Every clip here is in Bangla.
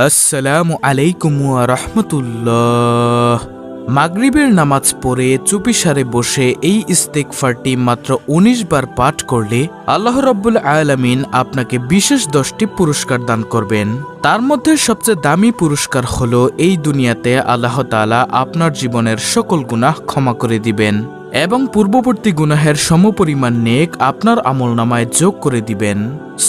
আসসালামু আলাইকুম ওয়া রাহমাতুল্লাহ। মাগরিবের নামাজ পড়ে চুপিসারে বসে এই ইস্তেগফারটি মাত্র ১৯ বার পাঠ করলে আল্লাহ রাব্বুল আলামিন আপনাকে বিশেষ 10টি পুরস্কার দান করবেন। তার মধ্যে সবচেয়ে দামি পুরস্কার হলো এই দুনিয়াতে আল্লাহ তাআলা আপনার জীবনের সকল গুনাহ ক্ষমা করে দিবেন এবং পূর্ববর্তী গুনাহের সমপরিমাণ নেক আপনার আমলনামায় যোগ করে দিবেন।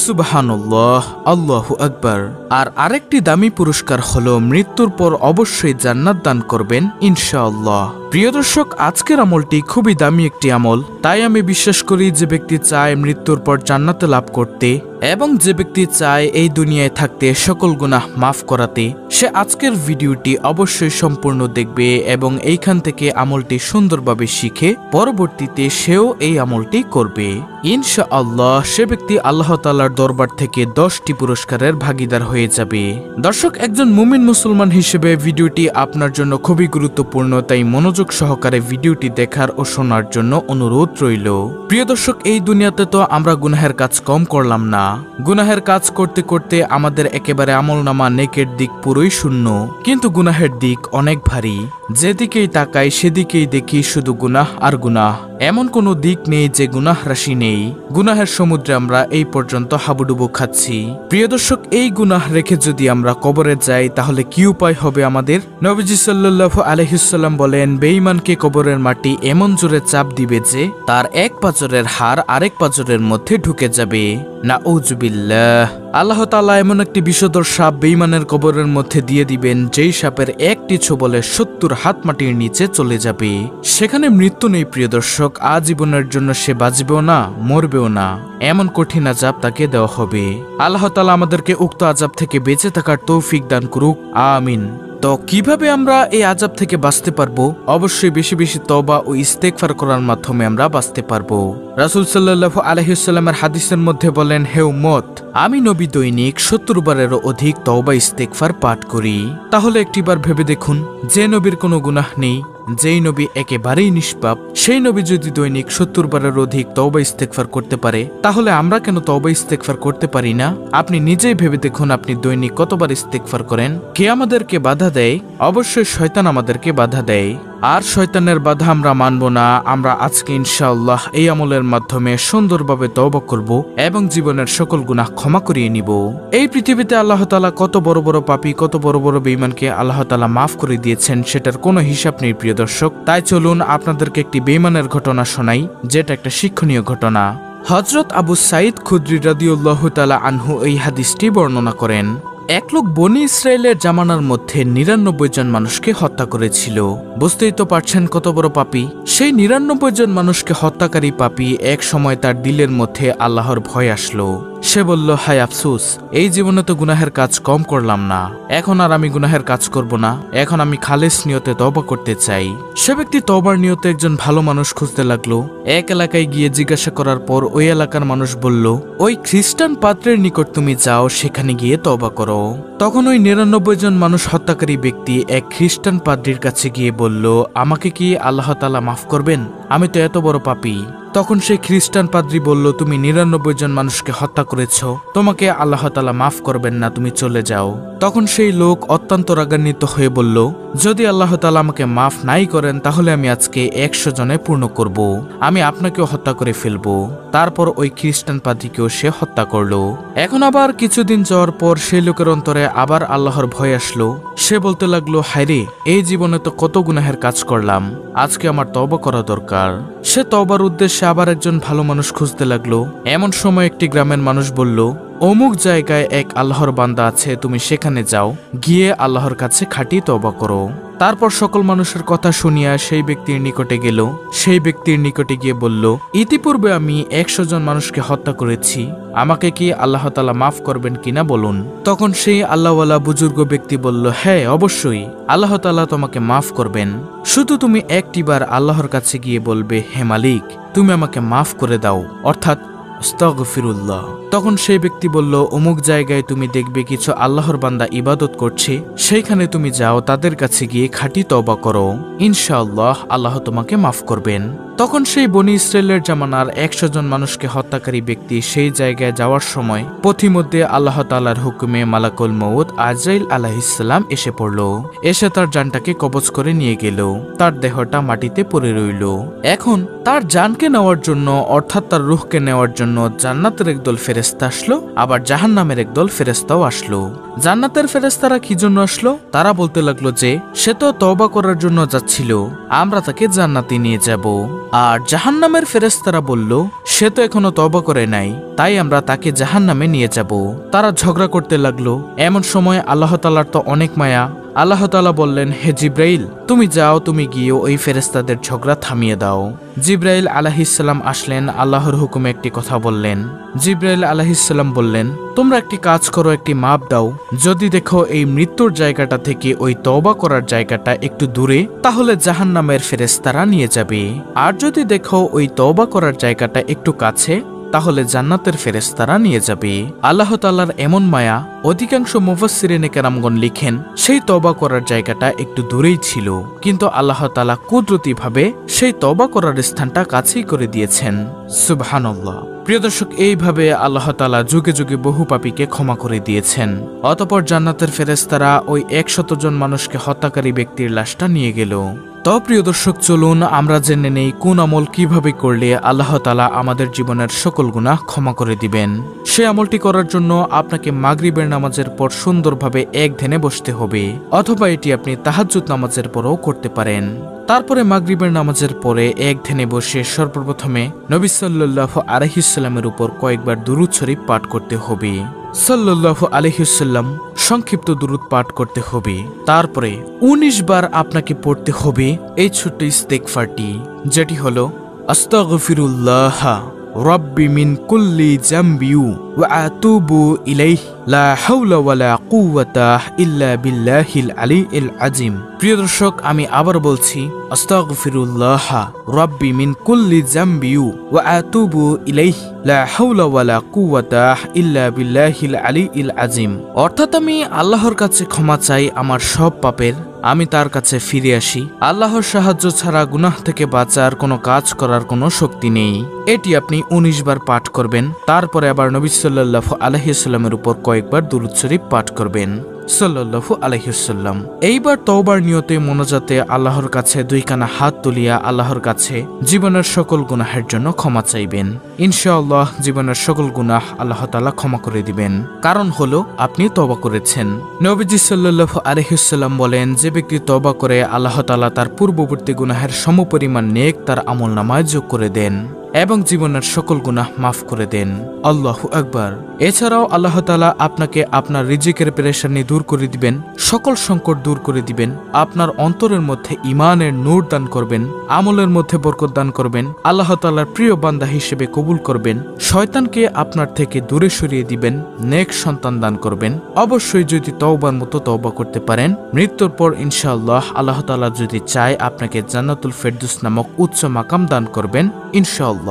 সুবহানাল্লাহ, আল্লাহু আকবার। আর আরেকটি দামি পুরস্কার হলো মৃত্যুর পর অবশ্যই জান্নাত দান করবেন ইনশাআল্লাহ। প্রিয় দর্শক, আজকের আমলটি খুবই দামি একটি আমল, তাই আমি বিশ্বাস করি যে ব্যক্তি চায় মৃত্যুর পর জান্নাতে লাভ করতে এবং যে ব্যক্তি চায় এই দুনিয়ায় থাকতে সকল গুনাহ মাফ করাতে, সে আজকের ভিডিওটি অবশ্যই সম্পূর্ণ দেখবে এবং এইখান থেকে আমলটি সুন্দরভাবে শিখে পরবর্তীতে সেও এই আমলটি করবে ইনশাআল্লাহ। সে ব্যক্তি আল্লাহ তাআলার দরবার থেকে 10টি পুরস্কারের ভাগীদার হয়ে যাবে। দর্শক, একজন মুমিন মুসলমান হিসেবে ভিডিওটি আপনার জন্য খুবই গুরুত্বপূর্ণ, তাই মনোযোগ সহকারে ভিডিওটি দেখার ও শোনার জন্য অনুরোধ রইল। প্রিয় দর্শক, এই দুনিয়াতে তো আমরা গুনাহের কাজ কম করলাম না। গুনাহের কাজ করতে করতে আমাদের একেবারে আমলনামা নেকের দিক পুরোই শূন্য, কিন্তু গুনাহের দিক অনেক ভারী। যেদিকেই তাকাই সেদিকেই দেখি শুধু গুনাহ আর গুনাহ, এমন কোনো দিক নেই যে গুনাহ রাশি নেই। গুনাহের সমুদ্রে আমরা এই পর্যন্ত হাবুডুবু খাচ্ছি। প্রিয় দর্শক, এই গুনাহ রেখে যদি আমরা কবরে যাই তাহলে কি উপায় হবে আমাদের? নবীজি সাল্লাল্লাহু আলাইহি ওয়াসাল্লাম বলেন, বেঈমানকে কবরের মাটি এমন জোরে চাপ দিবে যে তার এক পাঁজরের হাড় আরেক পাঁজরের মধ্যে ঢুকে যাবে। নাউজুবিল্লাহ। আল্লাহ তাআলা এমন একটি বিষধর সাপ বেঈমানের কবরের মধ্যে দিয়ে দিবেন, যেই সাপের একটি ছোবলে ৭০ হাত মাটির নিচে চলে যাবে। সেখানে মৃত্যু নেই প্রিয় দর্শক, আজীবনের জন্য সে বাঁচবেও না মরবেও না, এমন কঠিন আযাব তাকে দেওয়া হবে। আল্লাহ তাআলা আমাদেরকে উক্ত আযাব থেকে বেঁচে থাকার তৌফিক দান করুক, আমিন। তো কিভাবে আমরা এই আযাব থেকে বাঁচতে পারবো? অবশ্যই বেশি বেশি তওবা ও ইস্তেগফার করার মাধ্যমে আমরা বাঁচতে পারবো। রাসূল সাল্লাল্লাহু আলাইহি ওয়াসাল্লামের হাদিসের মধ্যে বলেন, হে উম্মত, আমি নবী দৈনিক ৭০ বারেরও অধিক তওবা ইস্তেগফার পাঠ করি। তাহলে একটিবার ভেবে দেখুন, যে নবীর কোনো গুনাহ নেই, যেই নবী একেবারেই নিষ্পাপ, সেই নবী যদি দৈনিক ৭০ বারের অধিক তওবা ইস্তেগফার করতে পারে, তাহলে আমরা কেন তওবা ইস্তেগফার করতে পারি না? আপনি নিজেই ভেবে দেখুন, আপনি দৈনিক কতবার ইস্তেগফার করেন? কে আমাদেরকে বাধা দেয়? অবশ্যই শয়তান আমাদেরকে বাধা দেয়। আর শয়তানের বাধা আমরা মানব না। আমরা আজকে ইনশাআল্লাহ এই আমলের মাধ্যমে সুন্দরভাবে তওবা করব এবং জীবনের সকল গুনাহ ক্ষমা করিয়ে নিব। এই পৃথিবীতে আল্লাহ তাআলা কত বড় বড় পাপী, কত বড় বড় বেঈমানকে আল্লাহ তাআলা মাফ করে দিয়েছেন, সেটার কোনো হিসাব নেই প্রিয় দর্শক। তাই চলুন আপনাদেরকে একটি বেঈমানের ঘটনা শোনাই, যেটা একটা শিক্ষণীয় ঘটনা। হযরত আবু সাঈদ খুদরি রাদিয়াল্লাহু তাআলা আনহু এই হাদিসটি বর্ণনা করেন। এক লোক বনি ইসরায়েলের জামানার মধ্যে ৯৯ জন মানুষকে হত্যা করেছিল। বুঝতেই তো পারছেন কত বড় পাপী। সেই ৯৯ জন মানুষকে হত্যাকারী পাপী এক সময় তার দিলের মধ্যে আল্লাহর ভয় আসলো। সে বলল, হায় আফসোস, এই জীবনে তো গুনাহের কাজ কম করলাম না, এখন আর আমি গুনাহের কাজ করব না, এখন আমি খালেস নিয়তে তওবা করতে চাই। সে ব্যক্তি তওবার নিয়তে একজন ভালো মানুষ খুঁজতে লাগলো। এক এলাকায় গিয়ে জিজ্ঞাসা করার পর ওই এলাকার মানুষ বলল, ওই খ্রিস্টান পাত্রের নিকট তুমি যাও, সেখানে গিয়ে তওবা করো। তখন ওই ৯৯ জন মানুষ হত্যাকারী ব্যক্তি এক খ্রিস্টান পাদ্রীর কাছে গিয়ে বলল, আমাকে কি আল্লাহ তাআলা মাফ করবেন? আমি তো এত বড় পাপী। তখন সেই খ্রিস্টান পাদ্রী বলল, তুমি ৯৯ জন মানুষকে হত্যা করেছ, তোমাকে আল্লাহ তাআলা মাফ করবেন না, তুমি চলে যাও। তখন সেই লোক অত্যন্ত রাগান্বিত হয়ে বলল, যদি আল্লাহ তাআলা আমাকে মাফ নাই করেন তাহলে আমি আজকে ১০০ জনে পূর্ণ করব, আমি আপনাকেও হত্যা করে ফেলব। তারপর ওই খ্রিস্টান পাদ্রীকেও সে হত্যা করলো। এখন আবার কিছুদিন যাওয়ার পর সেই লোকের অন্তরে আবার আল্লাহর ভয় আসলো। সে বলতে লাগলো, হায়রে, এই জীবনে তো কত গুনাহের কাজ করলাম, আজকে আমার তওবা করা দরকার। সে তওবার উদ্দেশ্যে আবার একজন ভালো মানুষ খুঁজতে লাগলো। এমন সময় একটি গ্রামের মানুষ বলল, অমুক জায়গায় এক আল্লাহর বান্দা আছে, তুমি সেখানে যাও, গিয়ে আল্লাহর কাছে খাঁটি তওবা করো। তারপর সকল মানুষের কথা শুনিয়া সেই ব্যক্তির নিকটে গেল। সেই ব্যক্তির নিকটে গিয়ে বলল, ইতিপূর্বে আমি ১০০ জন মানুষকে হত্যা করেছি, আমাকে কি আল্লাহ তাআলা মাফ করবেন কিনা বলুন। তখন সেই আল্লাহওয়ালা বুজুর্গ ব্যক্তি বলল, হ্যাঁ অবশ্যই, আল্লাহ তাআলা তোমাকে মাফ করবেন। শুধু তুমি একটিবার আল্লাহর কাছে গিয়ে বলবে, হে মালিক, তুমি আমাকে মাফ করে দাও, অর্থাৎ আস্তাগফিরুল্লাহ। তখন সেই ব্যক্তি বলল, অমুক জায়গায় তুমি দেখবে কিছু আল্লাহর বান্দা ইবাদত করছে, সেইখানে তুমি যাও, তাদের কাছে গিয়ে খাঁটি তওবা করো, ইনশাআল্লাহ আল্লাহ তোমাকে মাফ করবেন। তখন সেই বনি ইসরায়েলের জামানার 100 জন মানুষকে হত্যাকারী ব্যক্তি সেই জায়গায় যাওয়ার সময় পথিমধ্যে আল্লাহ তাআলার হুকুমে মালাকুল মউত আজরাইল আলাইহিসসালাম এসে পড়ল। এসে তার জানটাকে কবজ করে নিয়ে গেল। তার দেহটা মাটিতে পড়ে রইল। এখন তার জানকে নেওয়ার জন্য অর্থাৎ তার রূহকে নেওয়ার জন্য জান্নাতের একদল ফেরেশতা আসলো, আবার জাহান্নামের একদল ফেরেশতাও আসলো। জান্নাতের ফেরেশতারা কি জন্য আসলো? তারা বলতে লাগলো যে সে তো তওবা করার জন্য যাচ্ছিল, আমরা তাকে জান্নাতে নিয়ে যাব। আর জাহান্নামের ফেরেশতারা বলল সে তো এখনো তওবা করে নাই, তাই আমরা তাকে জাহান্নামে নিয়ে যাব। তারা ঝগড়া করতে লাগলো। এমন সময় আল্লাহ তাআলার তো অনেক মায়া। আল্লাহ তাআলা বললেন, হে জিব্রাইল, তুমি যাও, তুমি গিয়ে ওই ফেরেশতাদের ঝগড়া থামিয়ে দাও। জিব্রাইল আলাইহিসসালাম আসলেন, আল্লাহর হুকুমে একটি কথা বললেন। জিব্রাইল আলাইহিসসালাম বললেন, তোমরা একটি কাজ করো, একটি মাপ দাও। যদি দেখো এই মৃত্যুর জায়গাটা থেকে ওই তওবা করার জায়গাটা একটু দূরে, তাহলে জাহান্নামের ফেরেশতারা নিয়ে যাবে। আর যদি দেখো ওই তওবা করার জায়গাটা একটু কাছে, তাহলে জান্নাতের ফেরেশতারা নিয়ে যাবে। আল্লাহ তাআলার এমন মায়া, অধিকাংশ মুফাসসিরিনে কেরামগণ লিখেন সেই তওবা করার জায়গাটা একটু দূরেই ছিল, কিন্তু আল্লাহ তাআলা কুদরতিভাবে সেই তওবা করার স্থানটা কাছেই করে দিয়েছেন। সুবহানাল্লাহ। প্রিয় দর্শক, এইভাবে আল্লাহ তাআলা যুগে যুগে বহু পাপীকে ক্ষমা করে দিয়েছেন। অতঃপর জান্নাতের ফেরেশতারা ওই 100 জন মানুষকে হত্যাকারী ব্যক্তির লাশটা নিয়ে গেল। তো প্রিয় দর্শক, চলুন আমরা জেনে নেই কোন আমল কিভাবে করলে আল্লাহ তাআলা আমাদের জীবনের সকল গুনাহ ক্ষমা করে দিবেন। সে আমলটি করার জন্য আপনাকে মাগরিবের নামাজের পর সুন্দরভাবে এক ধ্যানে বসতে হবে, অথবা এটি আপনি তাহাজ্জুদ নামাজের পরও করতে পারেন। তারপরে মাগরিবের নামাজের পরে এক ধ্যানে বসে সর্বপ্রথমে নবী সাল্লাল্লাহু আলাইহি ওয়াসাল্লামের উপর কয়েকবার দুরূদ শরীফ পাঠ করতে হবে। সাল্লাল্লাহু আলাইহি ওয়াসাল্লাম সংক্ষিপ্ত দুরূদ পাঠ করতে হবে। তারপরে 19 বার আপনাকে পড়তে হবে এই ছোট্ট ইস্তেগফারটি, যেটি হলো আস্তাগফিরুল্লাহ রাব্বি মিন কুল্লি জামবি ওয়া আতুবু ইলাইহি লা হাওলা ওয়ালা কুওয়াতা ইল্লা বিল্লাহিল আলিয়্যিল আযীম। প্রিয় দর্শক, আমি আবার বলছি, আস্তাগফিরুল্লাহ রাব্বি মিন কুল্লি জামবি ওয়া আতুবু ইলাইহি লা হাওলা ওয়ালা কুওয়াতা ইল্লা বিল্লাহিল আলিয়্যিল আযীম। অর্থাৎ আমি আল্লাহর কাছে ক্ষমা চাই আমার সব পাপের, আমি তার কাছে ফিরে আসি। আল্লাহর সাহায্য ছাড়া গুনাহ থেকে বাঁচার কোনো কাজ করার কোনো শক্তি নেই। এটি আপনি 19 বার পাঠ করবেন। তারপরে আবার নবী সাল্লাল্লাহু আলাইহি ওয়াসাল্লামের উপর কয়েকবার দুরূদ শরীফ পাঠ করবেন সাল্লাল্লাহু আলাইহি ওয়াসাল্লাম। এইবার তওবার নিয়তে মোনাজাতে আল্লাহর কাছে দুইখানা হাত তুলিয়া আল্লাহর কাছে জীবনের সকল গুনাহের জন্য ক্ষমা চাইবেন। ইনশাআল্লাহ জীবনের সকল গুনাহ আল্লাহ তাআলা ক্ষমা করে দিবেন, কারণ হলো আপনি তওবা করেছেন। নবীজি সাল্লাল্লাহু আলাইহি ওয়াসাল্লাম বলেন, যে ব্যক্তি তওবা করে আল্লাহ তাআলা তার পূর্ববর্তী গুনাহের সমপরিমাণ নেক তার আমলনামায় যোগ করে দেন এবং জীবনের সকল গুনাহ মাফ করে দেন। আল্লাহু আকবার। এছাড়াও আল্লাহ তাআলা আপনাকে আপনার রিজিকের পেরেশানি দূর করে দিবেন, সকল সংকট দূর করে দিবেন, আপনার অন্তরের মধ্যে ঈমানের নূর দান করবেন, আমলের মধ্যে বরকত দান করবেন, আল্লাহ তাআলার প্রিয় বান্দা হিসেবে কবুল করবেন, শয়তানকে আপনার থেকে দূরে সরিয়ে দিবেন, নেক সন্তান দান করবেন। অবশ্যই যদি তওবার মতো তওবা করতে পারেন, মৃত্যুর পর ইনশাআল্লাহ আল্লাহ তাআলা যদি চায় আপনাকে জান্নাতুল ফেরদৌস নামক উচ্চ মাকাম দান করবেন ইনশাআল্লাহ।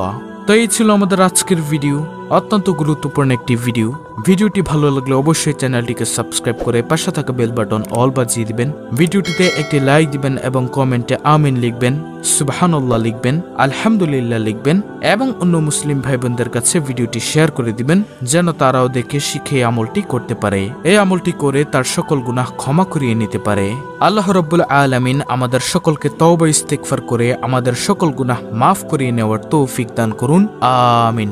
তো এই ছিল আমাদের আজকের ভিডিও, অত্যন্ত গুরুত্বপূর্ণ একটি ভিডিও। ভিডিওটি ভালো লাগলে অবশ্যই চ্যানেলটিকে সাবস্ক্রাইব করে পাশে থাকা বেল বাটন অল বাজিয়ে দিবেন। ভিডিওটিতে একটি লাইক দিবেন এবং কমেন্টে আমিন লিখবেন, সুবহানাল্লাহ লিখবেন, আলহামদুলিল্লাহ লিখবেন এবং অন্য মুসলিম ভাই বোনদের কাছে ভিডিওটি শেয়ার করে দিবেন, যেন তারাও দেখে শিখে আমলটি করতে পারে, এই আমলটি করে তার সকল গুনাহ ক্ষমা করিয়ে নিতে পারে। আল্লাহ রাব্বুল আলামিন আমাদের সকলকে তওবা ইস্তেগফার করে আমাদের সকল গুনাহ মাফ করিয়ে নেওয়ার তৌফিক দান করুন। আমিন।